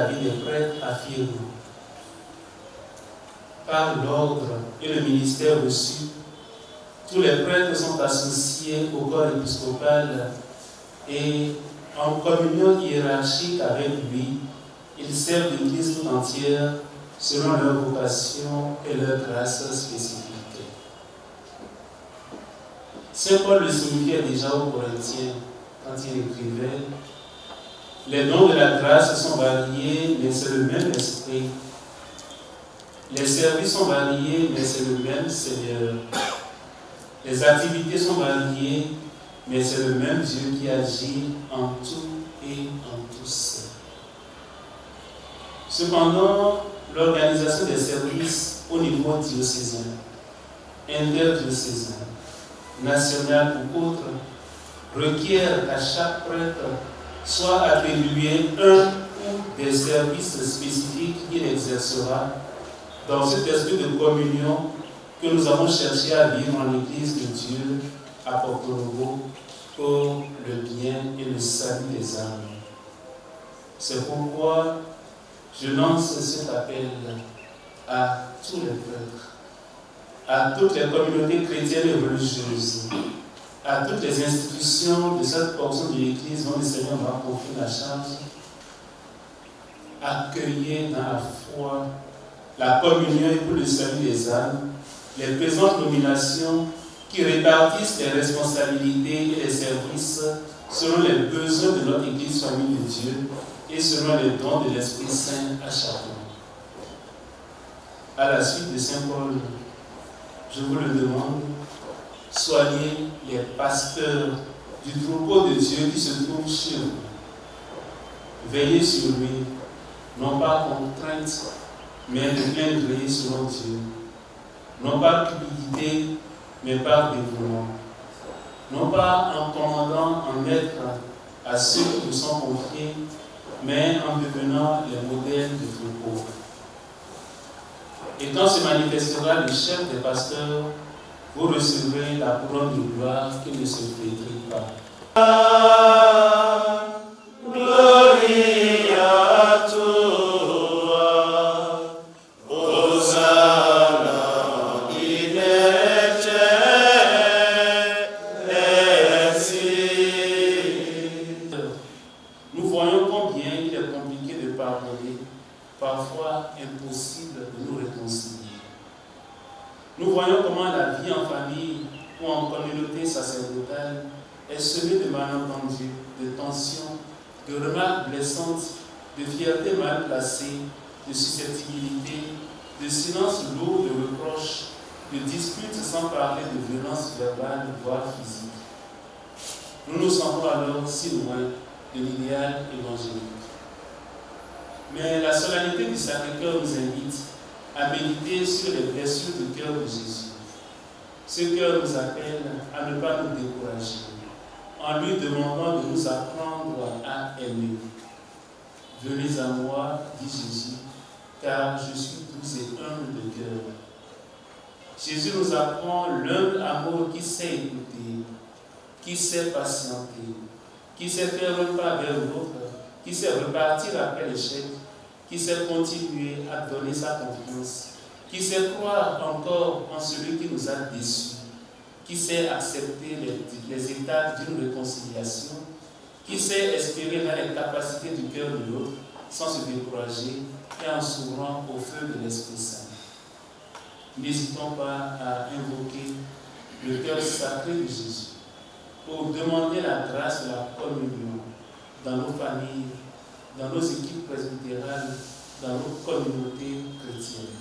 la vie des prêtres affirme. Par l'ordre et le ministère reçu, tous les prêtres sont associés au corps épiscopal et en communion hiérarchique avec lui, ils servent l'Église tout entière selon leur vocation et leur grâce spécifique. Saint Paul le signifiait déjà aux Corinthiens quand il écrivait « Les dons de la grâce sont variés, mais c'est le même esprit. Les services sont variés, mais c'est le même Seigneur. Les activités sont variées, mais c'est le même Dieu qui agit en tout et en tous. » Cependant, l'organisation des services au niveau diocésain, interdiocésain, national ou autre, requiert qu'à chaque prêtre soit attribué un ou des services spécifiques qu'il exercera dans cet esprit de communion que nous avons cherché à vivre en l'Église de Dieu à Porto-Novo pour le bien et le salut des âmes. C'est pourquoi je lance cet appel à tous les prêtres, à toutes les communautés chrétiennes et religieuses, à toutes les institutions de cette portion de l'Église dont le Seigneur m'a confié la charge, accueillez dans la foi la communion et pour le salut des âmes, les présentes nominations qui répartissent les responsabilités et les services selon les besoins de notre Église famille de Dieu et selon les dons de l'Esprit Saint à chacun. À la suite de Saint Paul, je vous le demande, soignez les pasteurs du troupeau de Dieu qui se trouve chez vous. Veillez sur lui, non pas contrainte, mais de plein gré selon Dieu. Non par cupidité, mais par dévouement. Non pas en commandant en maître à ceux qui nous sont confiés, mais en devenant les modèles du troupeau. Et quand se manifestera le chef des pasteurs, vous recevrez la couronne de gloire qui ne se flétrit pas. Gloria à toi, Hosanna in excelsis. Nous voyons combien il est compliqué de pardonner, parfois impossible de nous réconcilier. Nous voyons comment la vie en famille ou en communauté sacerdotale est semée de malentendus, de tensions, de remarques blessantes, de fierté mal placée, de susceptibilité, de silence lourd de reproches, de disputes sans parler de violence verbale, voire physique. Nous nous sentons alors si loin de l'idéal évangélique. Mais la solennité du Sacré-Cœur nous invite à méditer sur les blessures du cœur de Jésus. Ce cœur nous appelle à ne pas nous décourager, en lui demandant de nous apprendre à aimer. Venez à moi, dit Jésus, car je suis doux et humble de cœur. Jésus nous apprend l'humble amour qui sait écouter, qui sait patienter, qui sait faire un pas vers l'autre, qui sait repartir après l'échec, qui sait continuer à donner sa confiance, qui sait croire encore en celui qui nous a déçus, qui sait accepter les étapes d'une réconciliation, qui sait espérer dans les capacités du cœur de l'autre sans se décourager et en s'ouvrant au feu de l'Esprit Saint. N'hésitons pas à invoquer le cœur sacré de Jésus pour demander la grâce de la communion dans nos familles, dans nos équipes presbytérales, dans nos communautés chrétiennes.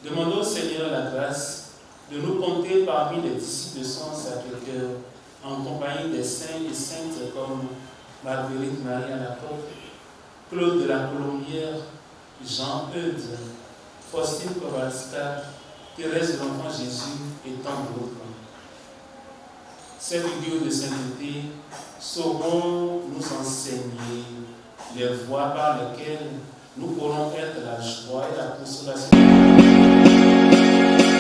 Demandons au Seigneur la grâce de nous compter parmi les disciples de son Sacré-Cœur, en compagnie des saints et saintes comme Marguerite Marie Alacoque, Claude de la Colombière, Jean Eudes, Faustine Kowalska, Thérèse de l'Enfant Jésus et tant d'autres. Ces figures de sainteté sauront nous enseigner les voies par lesquelles nous pourrons être la joie et la consolation.